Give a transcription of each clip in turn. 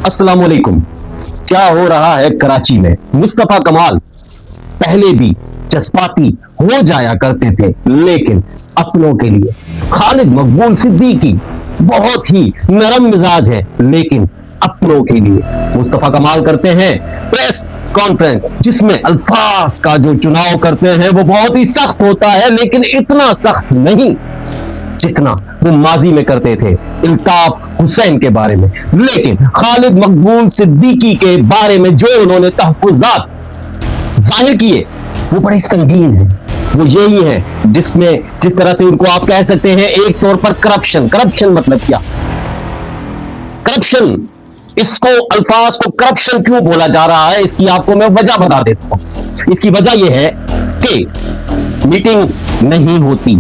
अस्सलाम वालेकुम। क्या हो रहा है कराची में? मुस्तफा कमाल पहले भी जज्बाती हो जाया करते थे, लेकिन अपनों के लिए। खालिद मकबूल सिद्दीकी बहुत ही नरम मिजाज है, लेकिन अपनों के लिए। मुस्तफा कमाल करते हैं प्रेस कॉन्फ्रेंस, जिसमें अल्फाज का जो चुनाव करते हैं वो बहुत ही सख्त होता है, लेकिन इतना सख्त नहीं जितना वो माजी में करते थे इल्ताफ हुसैन के बारे में। लेकिन खालिद मकबूल सिद्दीकी के बारे में जो उन्होंने तहफ़्फ़ुज़ात जाहिर किए वो बड़े संगीन हैं। वो यही है जिसमें जिस तरह से उनको आप कह सकते हैं एक तौर पर करप्शन मतलब क्या? करप्शन, इसको अल्फाज को करप्शन क्यों बोला जा रहा है, इसकी आपको मैं वजह बता देता हूं। इसकी वजह यह है कि मीटिंग नहीं होती,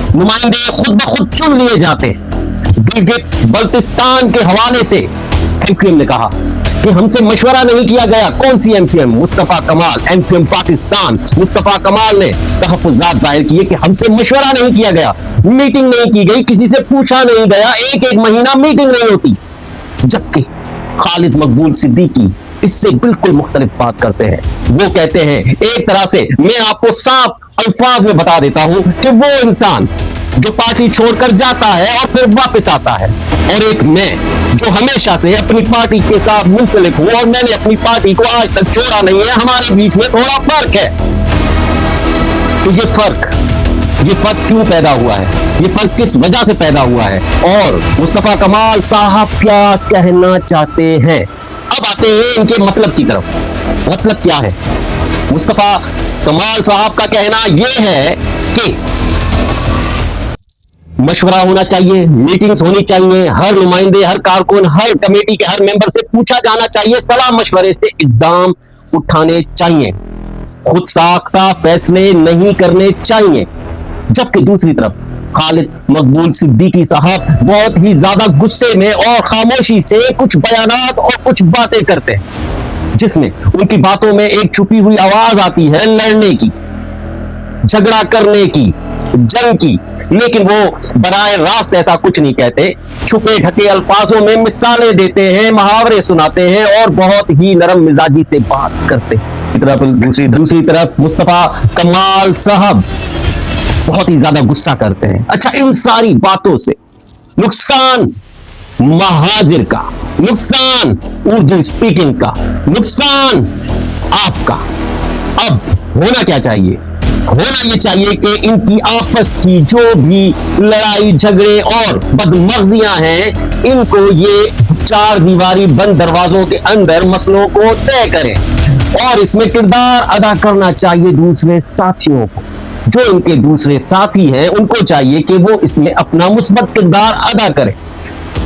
नुमाइंदे खुद ब खुद चुन लिए जाते हैं। गिलगित बल्तिस्तान के हवाले से एमक्यूएम ने कहा कि हमसे मशवरा नहीं किया गया। कौन सी एमक्यूएम? मुस्तफा कमाल, एमक्यूएम पाकिस्तान। मुस्तफा कमाल ने तहफ़्फ़ुज़ात जाहिर किए कि हमसे मशवरा नहीं किया गया, मीटिंग नहीं की गई, किसी से पूछा नहीं गया, एक महीना मीटिंग नहीं होती। जबकि खालिद मकबूल सिद्दीकी इससे बिल्कुल मुख्तलिफ बात करते हैं। वो कहते हैं, एक तरह से मैं आपको साफ अल्फाज में बता देता हूं कि वो इंसान जो पार्टी छोड़कर जाता है और फिर वापस आता है, और एक मैं जो हमेशा से अपनी पार्टी के साथ मुंसलिक हूं और मैंने अपनी पार्टी को आज तक छोड़ा नहीं है, हमारे बीच में थोड़ा फर्क है। तो ये फर्क क्यों पैदा हुआ है? ये फर्क किस वजह से पैदा हुआ है? और मुस्तफा कमाल साहब क्या कहना चाहते हैं? अब आते हैं इनके मतलब की तरफ। मतलब क्या है? मुस्तफा कमाल साहब का कहना यह है कि मशवरा होना चाहिए, मीटिंग्स होनी चाहिए, हर नुमाइंदे, हर कारकुन, हर कमेटी के हर मेंबर से पूछा जाना चाहिए, सलाह मशवरे से इक़दाम उठाने चाहिए, खुद साख्ता फैसले नहीं करने चाहिए। जबकि दूसरी तरफ खालिद मकबूल सिद्दीकी साहब बहुत ही ज्यादा गुस्से में और खामोशी से कुछ बयानात और कुछ बातें करते हैं, जिसमें उनकी बातों में एक छुपी हुई आवाज आती है लड़ने की, झगड़ा करने की, जंग की। लेकिन वो बराए रास्त ऐसा कुछ नहीं कहते, छुपे ढके अल्फाजों में मिसालें देते हैं, मुहावरे सुनाते हैं और बहुत ही नरम मिजाजी से बात करते हैं। दूसरी तरफ मुस्तफा कमाल साहब बहुत ही ज्यादा गुस्सा करते हैं। अच्छा, इन सारी बातों से नुकसान महाजिर का, नुकसान उर्दू स्पीकिंग का, नुकसान आपका। अब होना क्या चाहिए? होना ये चाहिए कि इनकी आपस की जो भी लड़ाई झगड़े और बदमग़ज़ियां हैं, इनको ये चार दीवारी बंद दरवाजों के अंदर मसलों को तय करें, और इसमें किरदार अदा करना चाहिए दूसरे साथियों को। जो इनके दूसरे साथी हैं उनको चाहिए कि वो इसमें अपना मुस्बत किरदार अदा करें।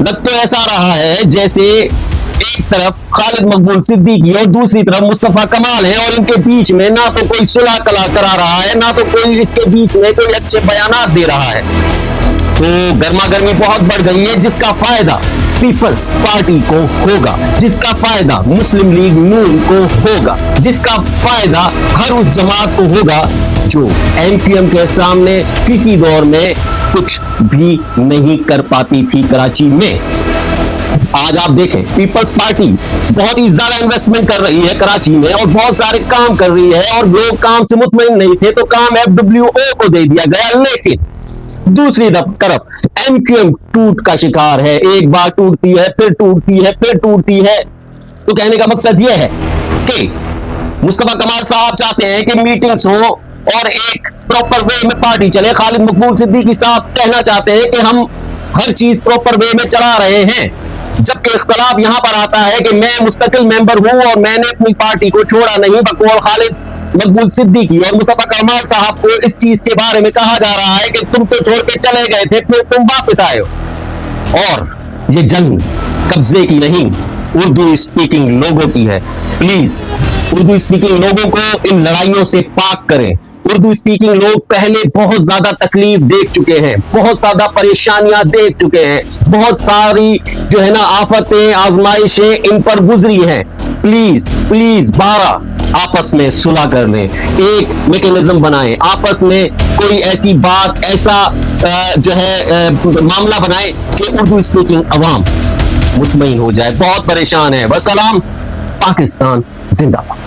लग तो ऐसा रहा है जैसे एक तरफ खालिद मकबूल सिद्दीकी और दूसरी तरफ मुस्तफा कमाल है, और इनके बीच में ना तो कोई सुलह कला करा रहा है, ना तो कोई इसके बीच में कोई अच्छे बयानात दे रहा है। तो गर्मा गर्मी बहुत बढ़ गई है, जिसका फायदा पीपल्स पार्टी को होगा, जिसका फायदा मुस्लिम लीग नून को होगा, जिसका फायदा हर उस जमात को होगा जो एमक्यूएम के सामने किसी दौर में कुछ भी नहीं कर पाती थी कराची में। आज आप देखें, पीपल्स पार्टी बहुत ही ज्यादा इन्वेस्टमेंट कर रही है कराची में और बहुत सारे काम कर रही है, और लोग काम से मुतमईन नहीं थे तो काम FWO को दे दिया गया। लेकिन दूसरी तरफ एमक्यूएम टूट का शिकार है, एक बार टूटती है, फिर टूटती है, फिर टूटती है। तो कहने का मकसद यह है कि मुस्तफा कमाल साहब चाहते हैं कि मीटिंग्स हो और एक प्रॉपर वे में पार्टी चले। खालिद मकबूल सिद्दीकी साहब कहना चाहते हैं कि हम हर चीज प्रॉपर वे में चला रहे हैं, जबकि इख्तलाफ यहां पर आता है कि मैं मुस्तकिल मेंबर हूं और मैंने अपनी पार्टी को छोड़ा नहीं। बकौल खालिद मकबूल सिद्दीकी और मुस्तफा कमाल साहब को इस चीज के बारे में कहा जा रहा है कि तुम तो छोड़ के चले गए थे, फिर तुम वापस आए हो। और ये जंग कब्जे की नहीं, उर्दू स्पीकिंग लोगों की है। प्लीज उर्दू स्पीकिंग लोगों को इन लड़ाइयों से पाक करें। उर्दू स्पीकिंग लोग पहले बहुत ज्यादा तकलीफ देख चुके हैं, बहुत ज्यादा परेशानियां देख चुके हैं, बहुत सारी जो है ना आफतें आजमाइशें इन पर गुजरी हैं। प्लीज प्लीज 12 आपस में सुलह कर लें, एक मैकेनिज्म बनाएं, आपस में कोई ऐसी बात, ऐसा जो है मामला बनाएं कि उर्दू स्पीकिंग अवाम मुतमईन हो जाए, बहुत परेशान है। वसलाम, पाकिस्तान जिंदाबाद।